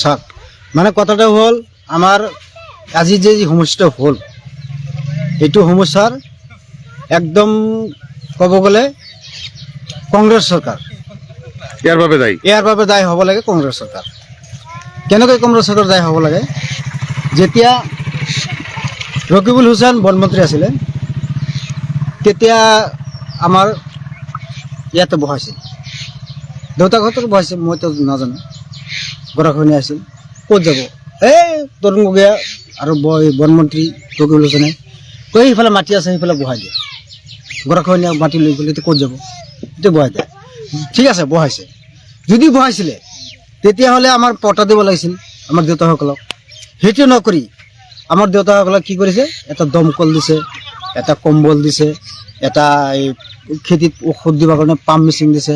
চাওক মানে কথাটা হ'ল আমাৰ আজি যে সমস্যাটো হ'ল এইটো সমস্যাৰ একদম ক'ব গ'লে কংগ্ৰেছ চৰকাৰ ইয়াৰ বাবে দায়ী হ'ব লাগে কংগ্ৰেছ চৰকাৰ। কেনেকৈ কংগ্ৰেছ চৰকাৰ দায়ী হ'ব লাগে? যেতিয়া ৰকিবুল হুছেইন বনমন্ত্ৰী আছিলে তেতিয়া আমাৰ ইয়াতে বহাইছিল, দেউতাকহঁতৰ বহাইছিল, মইতো নাজানো। গৰাখহনীয়া আছিল, ক'ত যাব? এই তৰুণ গগৈয়ে আৰু বনমন্ত্ৰী ৰকিবুল হুছেইনে কৈ সেইফালে মাটি আছে সেইফালে বহাই দিয়ে। গৰাখহনীয়া মাটি লৈ গ'লে এতিয়া ক'ত যাব? এতিয়া বহাই দিয়ে। ঠিক আছে বহাইছে, যদি বহাইছিলে তেতিয়াহ'লে আমাৰ পটা দিব লাগিছিল আমাৰ দেউতাসকলক। সেইটো নকৰি আমাৰ দেউতাসকলক কি কৰিছে? এটা দমকল দিছে, এটা কম্বল দিছে, এটা এই খেতিত ঔষধ দিবৰ কাৰণে পাম্প মেচিন দিছে,